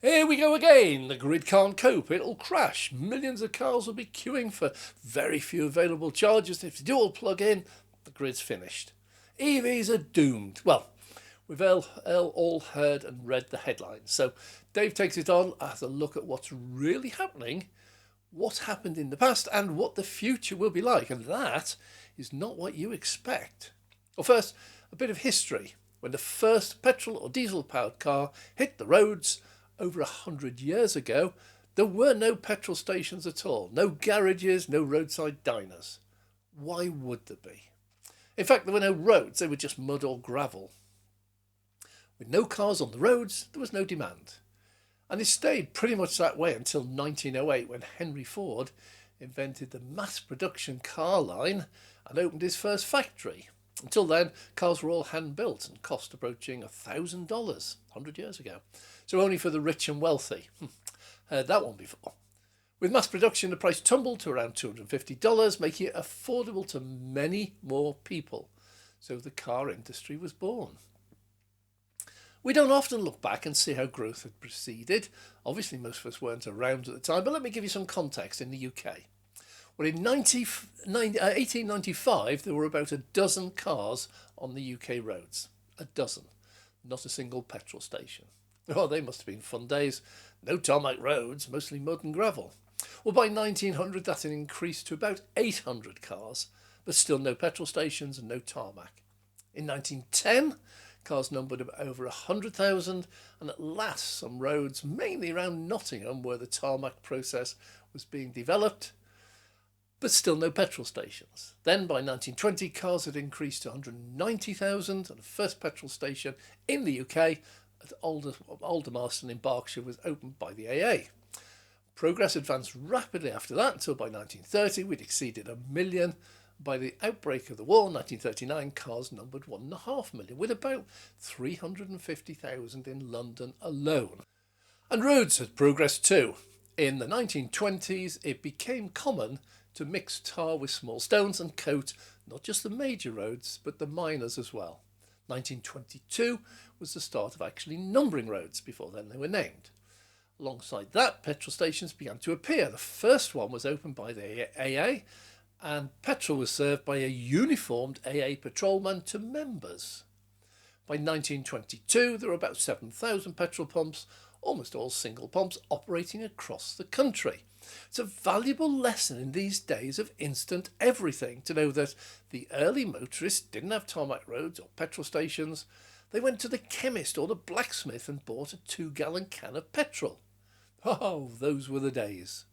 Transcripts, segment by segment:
Here we go again. The grid can't cope. It'll crash. Millions of cars will be queuing for very few available chargers. If they do all plug in, the grid's finished. EVs are doomed. Well, we've all heard and read the headlines. So Dave takes it on as a look at what's really happening, what happened in the past, and what the future will be like. And that is not what you expect. Well, first, a bit of history. When the first petrol or diesel powered car hit the roads, over 100 years ago, there were no petrol stations at all, no garages, no roadside diners. Why would there be? In fact, there were no roads, they were just mud or gravel. With no cars on the roads, there was no demand. And it stayed pretty much that way until 1908, when Henry Ford invented the mass production car line and opened his first factory. Until then, cars were all hand built and cost approaching $1,000 100 years ago. So only for the rich and wealthy. Heard that one before. With mass production, the price tumbled to around $250, making it affordable to many more people. So the car industry was born. We don't often look back and see how growth had proceeded. Obviously, most of us weren't around at the time, but let me give you some context in the UK. Well, in 1895, there were about a dozen cars on the UK roads. A dozen. Not a single petrol station. Oh, they must have been fun days. No tarmac roads, mostly mud and gravel. Well, by 1900, that had increased to about 800 cars, but still no petrol stations and no tarmac. In 1910, cars numbered over 100,000, and at last some roads, mainly around Nottingham, where the tarmac process was being developed, but still no petrol stations. Then by 1920, cars had increased to 190,000, and the first petrol station in the UK at Aldermaston in Berkshire was opened by the AA. Progress advanced rapidly after that until by 1930 we'd exceeded 1 million. By the outbreak of the war, 1939, cars numbered 1.5 million, with about 350,000 in London alone. And roads had progressed too. In the 1920s, it became common to mix tar with small stones and coat not just the major roads, but the minors as well. 1922 was the start of actually numbering roads. Before then they were named. Alongside that, petrol stations began to appear. The first one was opened by the AA, and petrol was served by a uniformed AA patrolman to members. By 1922, there were about 7,000 petrol pumps, almost all single pumps, operating across the country. It's a valuable lesson in these days of instant everything to know that the early motorists didn't have tarmac roads or petrol stations. They went to the chemist or the blacksmith and bought a 2-gallon can of petrol. Oh, those were the days.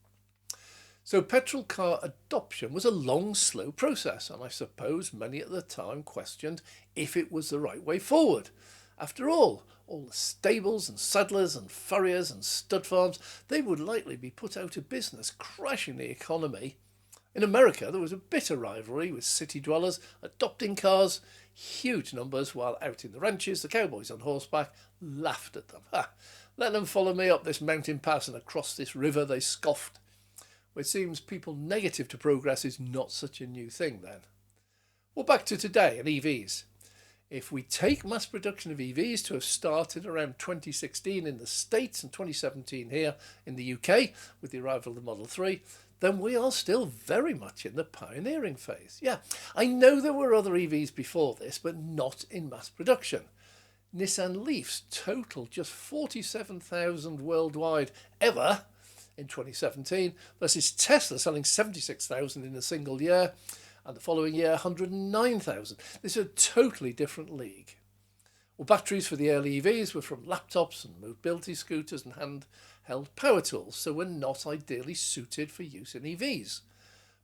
So petrol car adoption was a long, slow process, and I suppose many at the time questioned if it was the right way forward. After all the stables and saddlers and furriers and stud farms, they would likely be put out of business, crashing the economy. In America, there was a bitter rivalry with city dwellers adopting cars, huge numbers, while out in the ranches, the cowboys on horseback laughed at them. Let them follow me up this mountain pass and across this river, they scoffed. Well, it seems people negative to progress is not such a new thing then. Well, back to today and EVs. If we take mass production of EVs to have started around 2016 in the States and 2017 here in the UK with the arrival of the Model 3, then we are still very much in the pioneering phase. Yeah, I know there were other EVs before this, but not in mass production. Nissan Leafs totaled just 47,000 worldwide ever in 2017 versus Tesla selling 76,000 in a single year, and the following year 109,000. This is a totally different league. Well, batteries for the early EVs were from laptops and mobility scooters and handheld power tools, so were not ideally suited for use in EVs.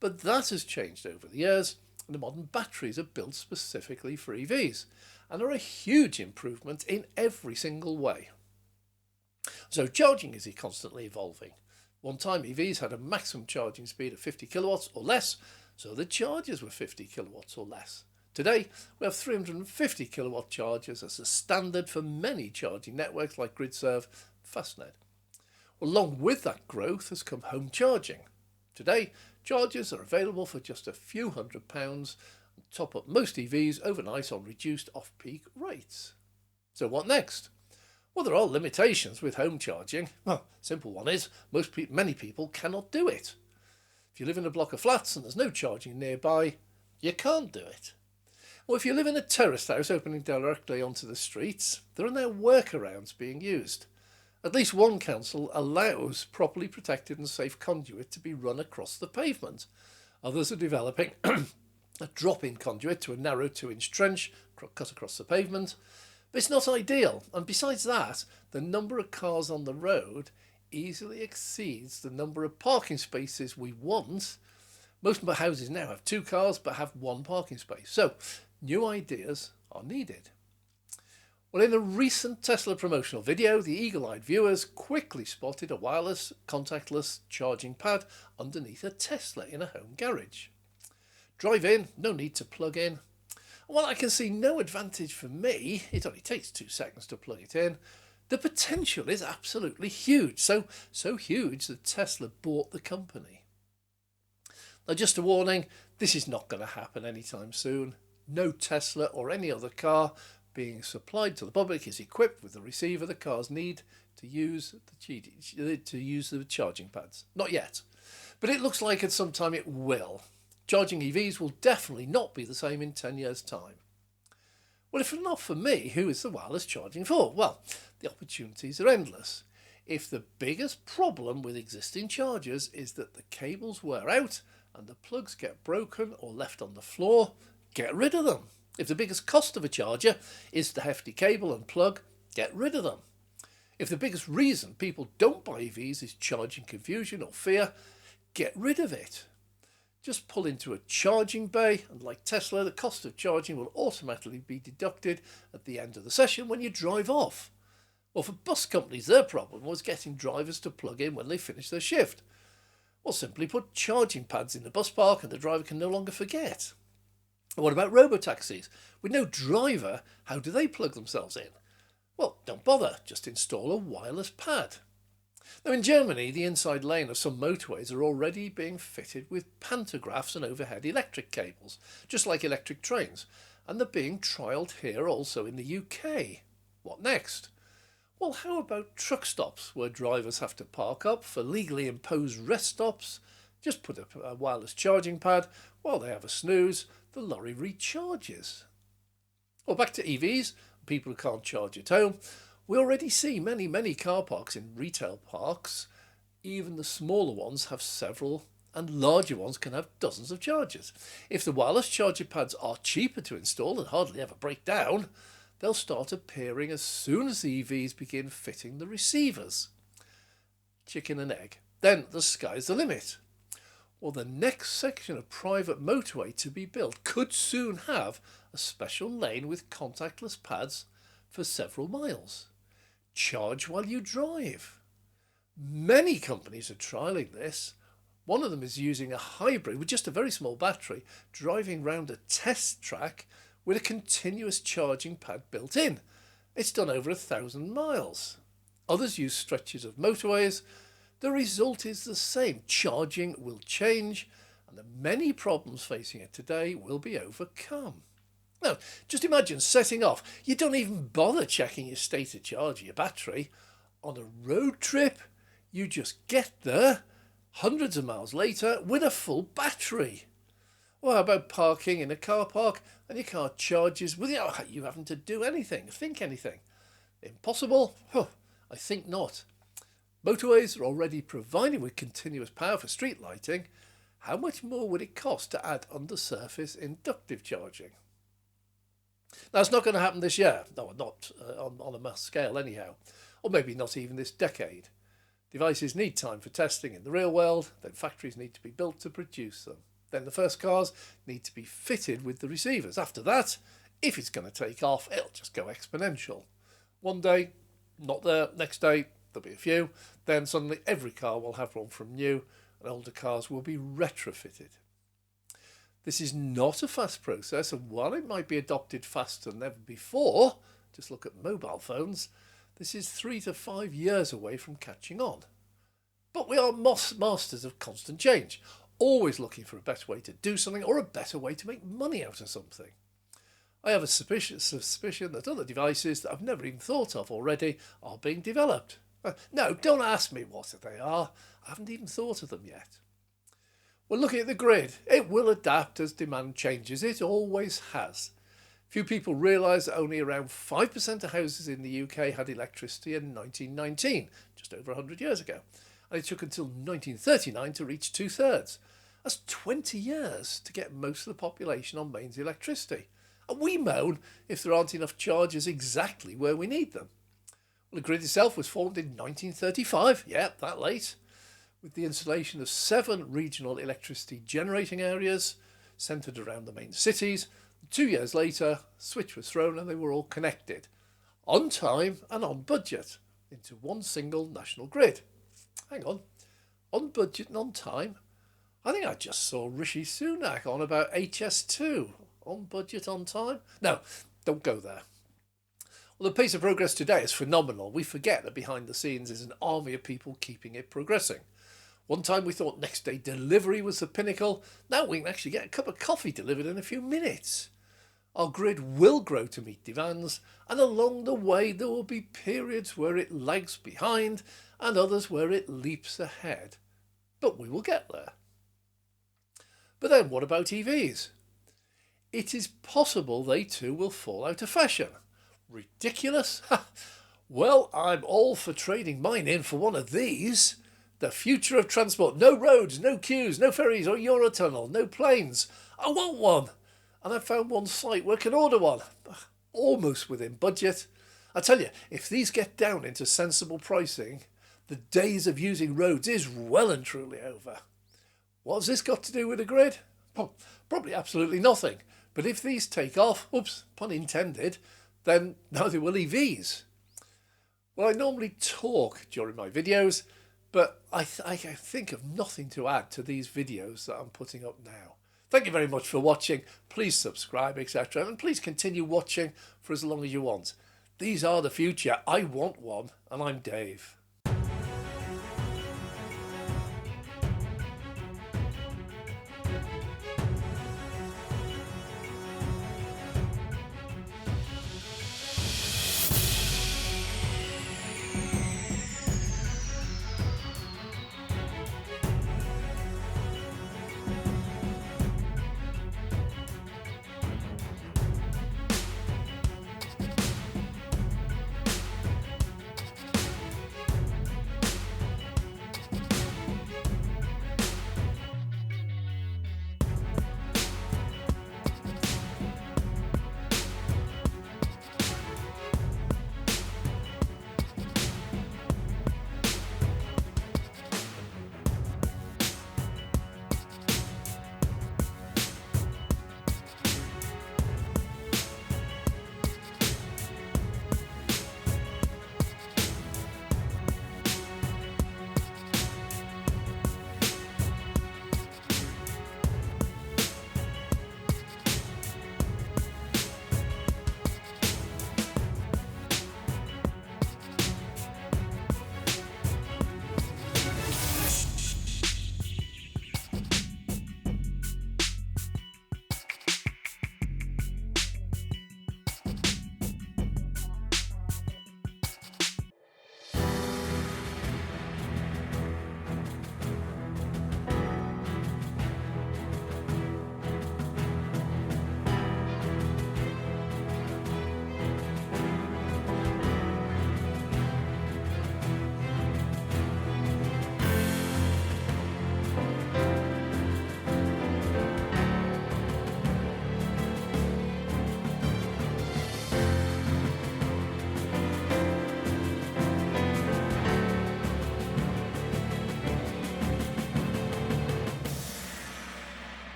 But that has changed over the years, and the modern batteries are built specifically for EVs and are a huge improvement in every single way. So charging is constantly evolving. One time EVs had a maximum charging speed of 50 kilowatts or less, so the chargers were 50 kilowatts or less. Today, we have 350 kilowatt chargers as a standard for many charging networks like GridServe and Fastnet. Well, along with that growth has come home charging. Today, chargers are available for just a few £100 and top up most EVs overnight on reduced off-peak rates. So what next? Well, there are limitations with home charging. Well, simple one is many people cannot do it. If you live in a block of flats and there's no charging nearby, you can't do it. Or if you live in a terraced house opening directly onto the streets, there are now workarounds being used. At least one council allows properly protected and safe conduit to be run across the pavement. Others are developing a drop-in conduit to a narrow 2-inch trench cut across the pavement. But it's not ideal, and besides that, the number of cars on the road easily exceeds the number of parking spaces we want. Most houses now have 2 cars but have 1 parking space, so new ideas are needed. Well, in a recent Tesla promotional video, the eagle-eyed viewers quickly spotted a wireless, contactless charging pad underneath a Tesla in a home garage. Drive in, no need to plug in. While I can see no advantage for me, it only takes 2 seconds to plug it in, the potential is absolutely huge. So huge that Tesla bought the company. Now, just a warning, this is not going to happen anytime soon. No Tesla or any other car being supplied to the public is equipped with the receiver the cars need to use the charging pads. Not yet. But it looks like at some time it will. Charging EVs will definitely not be the same in 10 years' time. Well, if not for me, who is the wireless charging for? Well, the opportunities are endless. If the biggest problem with existing chargers is that the cables wear out and the plugs get broken or left on the floor, get rid of them. If the biggest cost of a charger is the hefty cable and plug, get rid of them. If the biggest reason people don't buy EVs is charging confusion or fear, get rid of it. Just pull into a charging bay, and like Tesla, the cost of charging will automatically be deducted at the end of the session when you drive off. Well, for bus companies, their problem was getting drivers to plug in when they finish their shift. Well, simply put charging pads in the bus park and the driver can no longer forget. What about robo-taxis? With no driver, how do they plug themselves in? Well, don't bother, just install a wireless pad. Now, in Germany, the inside lane of some motorways are already being fitted with pantographs and overhead electric cables, just like electric trains, and they're being trialled here also in the UK. What next? Well, how about truck stops where drivers have to park up for legally imposed rest stops? Just put up a wireless charging pad while they have a snooze, the lorry recharges. Well, back to EVs, people who can't charge at home. We already see many car parks in retail parks. Even the smaller ones have several, and larger ones can have dozens of chargers. If the wireless charger pads are cheaper to install and hardly ever break down, they'll start appearing as soon as the EVs begin fitting the receivers. Chicken and egg. Then the sky's the limit. Well, the next section of private motorway to be built could soon have a special lane with contactless pads for several miles. Charge while you drive. Many companies are trialling this. One of them is using a hybrid with just a very small battery, driving round a test track with a continuous charging pad built in. It's done over 1,000 miles. Others use stretches of motorways. The result is the same. Charging will change, and the many problems facing it today will be overcome. Now, just imagine setting off. You don't even bother checking your state of charge of your battery. On a road trip, you just get there, hundreds of miles later, with a full battery. Or how about parking in a car park and your car charges without you having to do anything, think anything? Impossible? I think not. Motorways are already provided with continuous power for street lighting. How much more would it cost to add undersurface inductive charging? Now, it's not going to happen this year. No, not on a mass scale anyhow. Or maybe not even this decade. Devices need time for testing in the real world. Then factories need to be built to produce them. Then the first cars need to be fitted with the receivers. After that, if it's going to take off, it'll just go exponential. One day, not there. Next day, there'll be a few. Then suddenly every car will have one from new, and older cars will be retrofitted. This is not a fast process, and while it might be adopted faster than ever before, just look at mobile phones, this is 3 to 5 years away from catching on. But we are masters of constant change, always looking for a better way to do something or a better way to make money out of something. I have a suspicion that other devices that I've never even thought of already are being developed. No, don't ask me what they are. I haven't even thought of them yet. Well, looking at the grid, it will adapt as demand changes. It always has. Few people realise that only around 5% of houses in the UK had electricity in 1919, just over 100 years ago. And it took until 1939 to reach 2/3. That's 20 years to get most of the population on mains electricity. And we moan if there aren't enough chargers exactly where we need them. Well, the grid itself was formed in 1935, that late, with the installation of 7 regional electricity generating areas centred around the main cities. 2 years later, a switch was thrown and they were all connected, on time and on budget, into one single national grid. Hang on budget and on time? I think I just saw Rishi Sunak on about HS2. On budget, on time? No, don't go there. Well, the pace of progress today is phenomenal. We forget that behind the scenes is an army of people keeping it progressing. One time we thought next day delivery was the pinnacle. Now we can actually get a cup of coffee delivered in a few minutes. Our grid will grow to meet demands, and along the way there will be periods where it lags behind and others where it leaps ahead. But we will get there. But then what about EVs? It is possible they too will fall out of fashion. Ridiculous? Well, I'm all for trading mine in for one of these. The future of transport. No roads, no queues, no ferries or Eurotunnel, no planes. I want one. And I found one site where I can order one. Almost within budget. I tell you, if these get down into sensible pricing, the days of using roads is well and truly over. What's this got to do with the grid? Probably absolutely nothing. But if these take off, oops, pun intended, then neither will EVs. Well, I normally talk during my videos, but I think of nothing to add to these videos that I'm putting up now. Thank you very much for watching. Please subscribe, etc. And please continue watching for as long as you want. These are the future. I want one, and I'm Dave.